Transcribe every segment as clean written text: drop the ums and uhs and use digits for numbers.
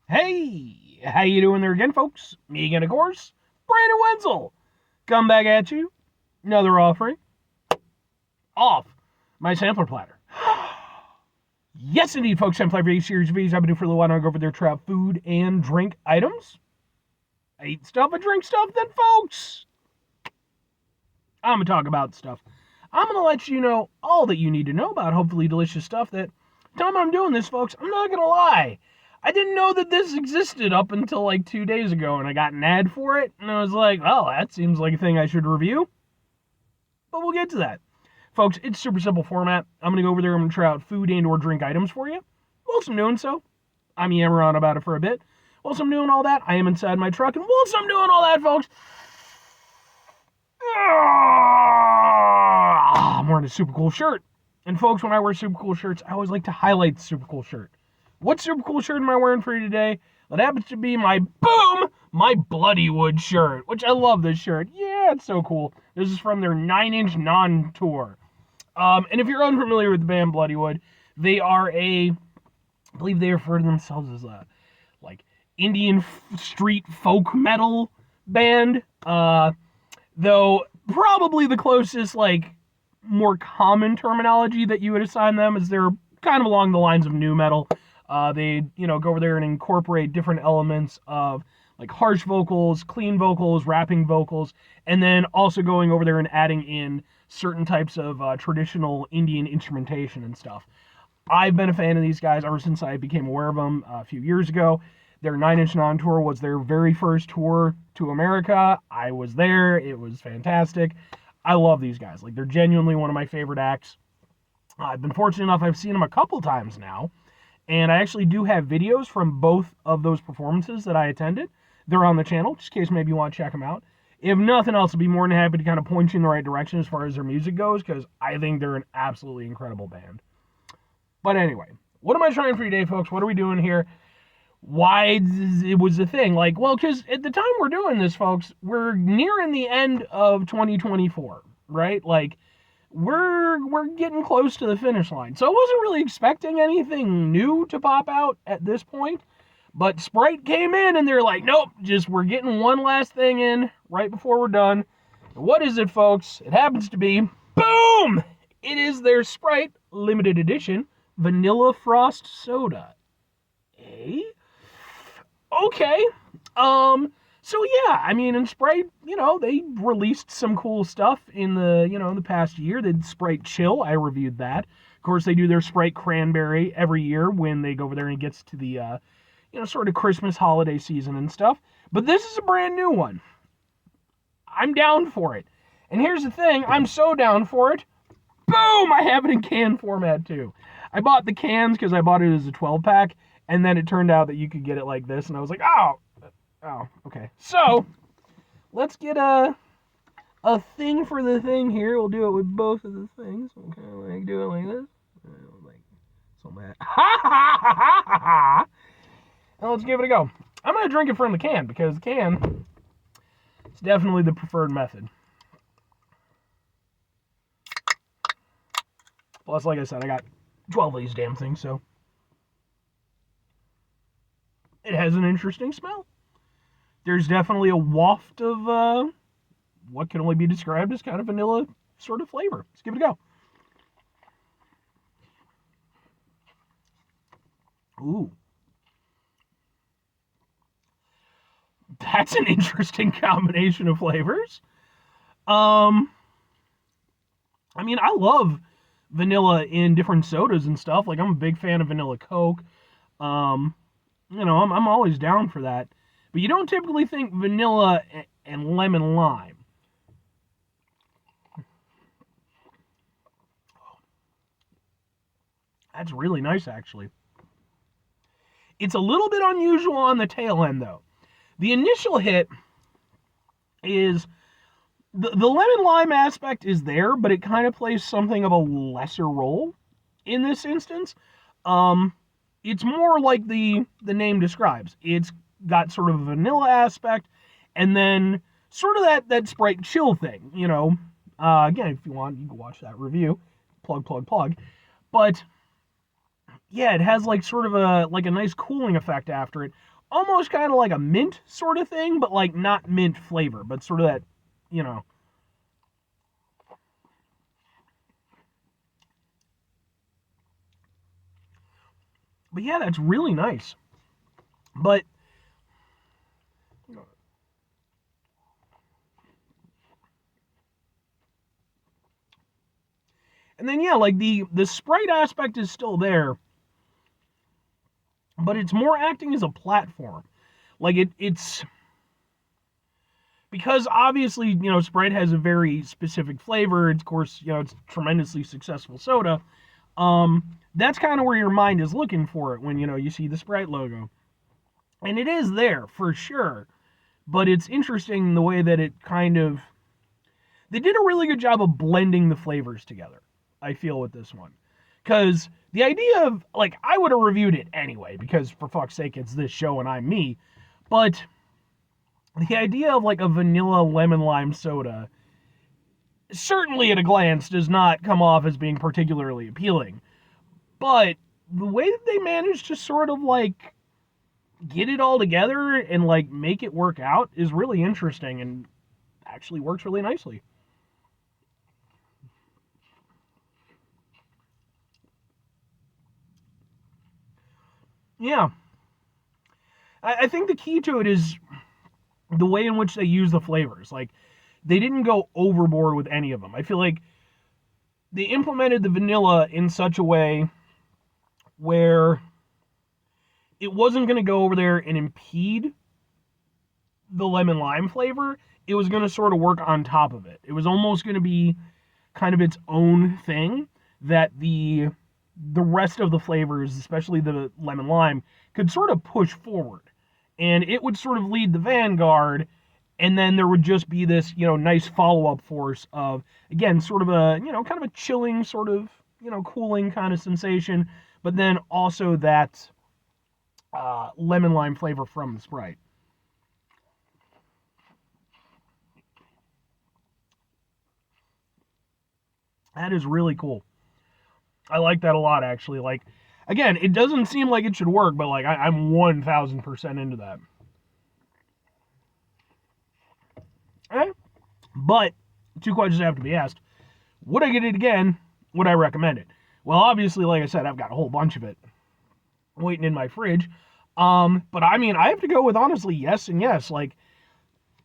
Hey, how you doing there again, folks? Me again, of course, Brandon Wenzel. Come back at you. Another offering. Off my sampler platter. Yes, indeed, folks. Sampler V series V's. I've been doing for a little while now. Go over there, try out food and drink items. I eat stuff, I drink stuff, then, folks, I'm going to talk about stuff. I'm going to let you know all that you need to know about hopefully delicious stuff that, time I'm doing this, folks, I'm not going to lie. I didn't know that this existed up until like 2 days ago, and I got an ad for it, and I was like, well, that seems like a thing I should review. But we'll get to that. Folks, it's super simple format. I'm going to go over there, I'm going to try out food and or drink items for you. Whilst I'm doing so, I'm yammering on about it for a bit. Whilst I'm doing all that, I am inside my truck, and whilst I'm doing all that, folks, I'm wearing a super cool shirt. And folks, when I wear super cool shirts, I always like to highlight the super cool shirt. What super cool shirt am I wearing for you today? That happens to be my Bloody Wood shirt, which I love this shirt. Yeah, it's so cool. This is from their 9-inch non-tour. And if you're unfamiliar with the band Bloody Wood, they are I believe they refer to themselves as like Indian street folk metal band. Though probably the closest, like, more common terminology that you would assign them is they're kind of along the lines of nu metal. They, go over there and incorporate different elements of like harsh vocals, clean vocals, rapping vocals, and then also going over there and adding in certain types of traditional Indian instrumentation and stuff. I've been a fan of these guys ever since I became aware of them a few years ago. Their 9-inch non-tour was their very first tour to America. I was there. It was fantastic. I love these guys. Like, they're genuinely one of my favorite acts. I've been fortunate enough, I've seen them a couple times now. And I actually do have videos from both of those performances that I attended. They're on the channel, just in case maybe you want to check them out. If nothing else, I'd be more than happy to kind of point you in the right direction as far as their music goes, because I think they're an absolutely incredible band. But anyway, what am I trying for you today, folks? What are we doing here? Why it was a thing? Like, well, because at the time we're doing this, folks, we're nearing the end of 2024, right? Like, we're getting close to the finish line. So I wasn't really expecting anything new to pop out at this point. But Sprite came in and they're like, nope, we're getting one last thing in right before we're done. What is it, folks? It happens to be, boom! It is their Sprite limited edition Vanilla Frost Soda. Eh? Okay. So yeah, I mean, in Sprite, they released some cool stuff in the past year. They did Sprite Chill. I reviewed that. Of course, they do their Sprite Cranberry every year when they go over there and it gets to the, sort of Christmas holiday season and stuff. But this is a brand new one. I'm down for it. And here's the thing, I'm so down for it. Boom! I have it in can format too. I bought the cans because I bought it as a 12-pack, and then it turned out that you could get it like this, and I was like, oh, okay. So, let's get a thing for the thing here. We'll do it with both of the things. Okay, like do it like this. Like, so mad. Ha ha ha ha ha ha! Now let's give it a go. I'm going to drink it from the can, because the can is definitely the preferred method. Plus, like I said, I got 12 of these damn things, so it has an interesting smell. There's definitely a waft of what can only be described as kind of vanilla sort of flavor. Let's give it a go. Ooh. That's an interesting combination of flavors. I mean, I love vanilla in different sodas and stuff. Like, I'm a big fan of vanilla Coke. I'm always down for that. But you don't typically think vanilla and lemon lime. That's really nice, actually. It's a little bit unusual on the tail end, though. The initial hit is the lemon lime aspect is there, but it kind of plays something of a lesser role in this instance. It's more like the name describes. It's got sort of a vanilla aspect, and then sort of that Sprite Chill thing. Again, if you want, you can watch that review. Plug. But yeah, it has like sort of a nice cooling effect after it. almost kind of like a mint sort of thing, but like not mint flavor, but sort of that, you know. But yeah, that's really nice. But and then yeah, like the Sprite aspect is still there, but it's more acting as a platform. Like it's because obviously, Sprite has a very specific flavor. It's, of course, it's tremendously successful soda. Um, that's kind of where your mind is looking for it when, you see the Sprite logo. And it is there for sure. But it's interesting the way that it kind of they did a really good job of blending the flavors together, I feel, with this one. Because the idea of, like, I would have reviewed it anyway, because for fuck's sake, it's this show and I'm me. But the idea of, like, a vanilla lemon lime soda certainly at a glance does not come off as being particularly appealing. But the way that they managed to sort of, like, get it all together and, like, make it work out is really interesting and actually works really nicely. Yeah. I think the key to it is the way in which they use the flavors. Like, they didn't go overboard with any of them. I feel like they implemented the vanilla in such a way where it wasn't going to go over there and impede the lemon lime flavor. It was going to sort of work on top of it. It was almost going to be kind of its own thing that the rest of the flavors, especially the lemon lime, could sort of push forward. And it would sort of lead the vanguard, and then there would just be this, nice follow-up force of, again, sort of a, kind of a chilling, sort of, cooling kind of sensation, but then also that lemon lime flavor from the Sprite. That is really cool. I like that a lot, actually. Like, again, it doesn't seem like it should work, but like I'm 1,000% into that. Eh? But two questions have to be asked: would I get it again? Would I recommend it? Well, obviously, like I said, I've got a whole bunch of it waiting in my fridge. But I mean, I have to go with honestly yes and yes. Like,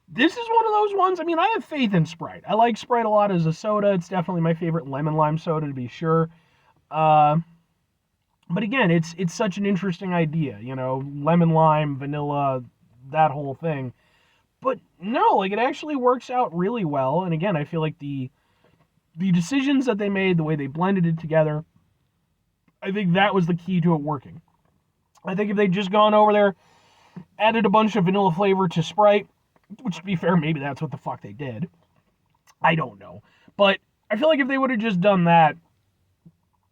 this is one of those ones. I mean, I have faith in Sprite. I like Sprite a lot as a soda. It's definitely my favorite lemon lime soda, to be sure. Uh, but again, it's such an interesting idea, lemon lime, vanilla, that whole thing. But no, like, it actually works out really well. And again, I feel like the decisions that they made, the way they blended it together, I think that was the key to it working. I think if they'd just gone over there, added a bunch of vanilla flavor to Sprite, which, to be fair, maybe that's what the fuck they did. I don't know. But I feel like if they would have just done that,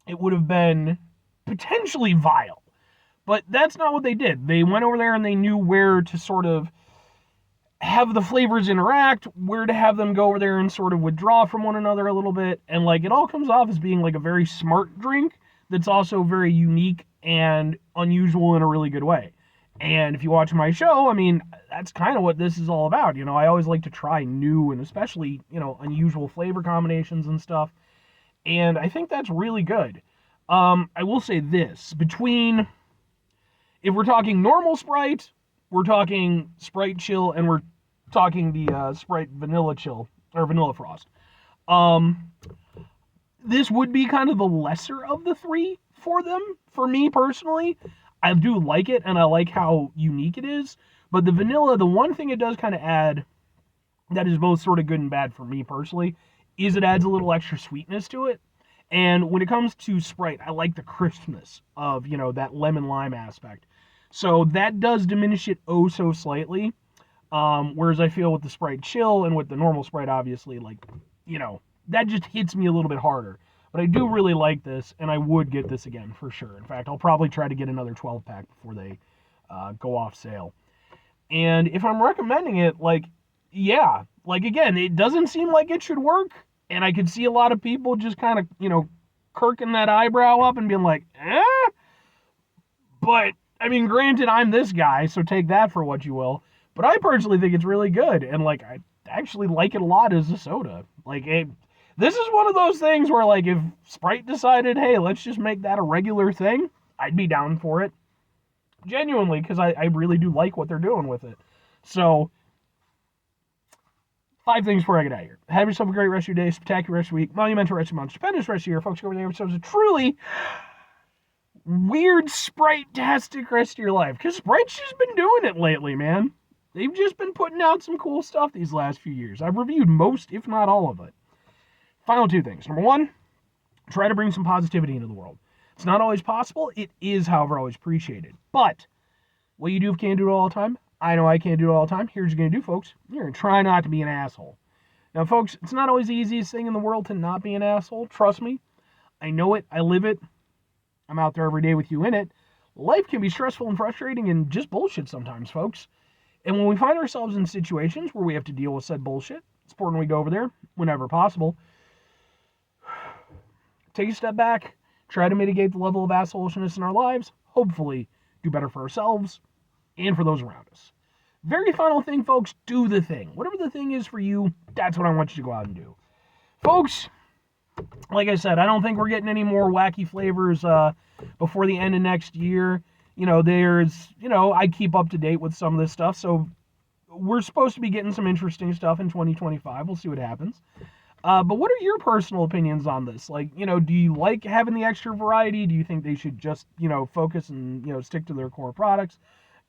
it would have been potentially vile. But that's not what they did. They went over there and they knew where to sort of have the flavors interact, where to have them go over there and sort of withdraw from one another a little bit. And like, it all comes off as being like a very smart drink that's also very unique and unusual in a really good way. And if you watch my show, I mean, that's kind of what this is all about. I always like to try new and especially, unusual flavor combinations and stuff. And I think that's really good. I will say this, if we're talking normal Sprite, we're talking Sprite Chill, and we're talking the Sprite Vanilla Chill, or Vanilla Frost. Um, this would be kind of the lesser of the three for them, for me personally. I do like it, and I like how unique it is, but the vanilla, the one thing it does kind of add that is both sort of good and bad for me personally, is it adds a little extra sweetness to it. And when it comes to Sprite, I like the crispness of, that lemon lime aspect. So that does diminish it oh so slightly. Whereas I feel with the Sprite Chill and with the normal Sprite, obviously, like, that just hits me a little bit harder. But I do really like this, and I would get this again for sure. In fact, I'll probably try to get another 12 pack before they go off sale. And if I'm recommending it, like, yeah, like, again, it doesn't seem like it should work. And I could see a lot of people just kind of, kirking that eyebrow up and being like, eh? But I mean, granted, I'm this guy, so take that for what you will. But I personally think it's really good, and like I actually like it a lot as a soda. This is one of those things where like if Sprite decided, hey, let's just make that a regular thing, I'd be down for it. Genuinely, because I really do like what they're doing with it. So, 5 things before I get out of here. Have yourself a great rest of your day, spectacular rest of your week, monumental rest of your month, stupendous rest of your year, folks. Over the episodes of truly weird Sprite-tastic rest of your life. Because Sprite's just been doing it lately, man. They've just been putting out some cool stuff these last few years. I've reviewed most, if not all of it. Final 2 things. Number 1, try to bring some positivity into the world. It's not always possible. It is, however, always appreciated. But what you do if you can't do it all the time, I know I can't do it all the time. Here's what you're going to do, folks. You're going to try not to be an asshole. Now, folks, it's not always the easiest thing in the world to not be an asshole. Trust me. I know it. I live it. I'm out there every day with you in it. Life can be stressful and frustrating and just bullshit sometimes, folks. And when we find ourselves in situations where we have to deal with said bullshit, it's important we go over there whenever possible. Take a step back. Try to mitigate the level of assholishness in our lives. Hopefully, do better for ourselves and for those around us. Very final thing, folks, do the thing. Whatever the thing is for you, that's what I want you to go out and do. Folks, like I said, I don't think we're getting any more wacky flavors before the end of next year. I keep up to date with some of this stuff, so we're supposed to be getting some interesting stuff in 2025. We'll see what happens. But what are your personal opinions on this? Do you like having the extra variety? Do you think they should just, focus and, stick to their core products?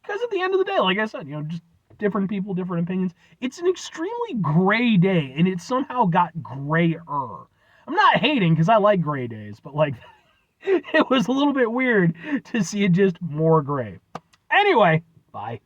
Because at the end of the day, like I said, just different people, different opinions. It's an extremely gray day, and it somehow got grayer. I'm not hating, because I like gray days, but, it was a little bit weird to see it just more gray. Anyway, bye.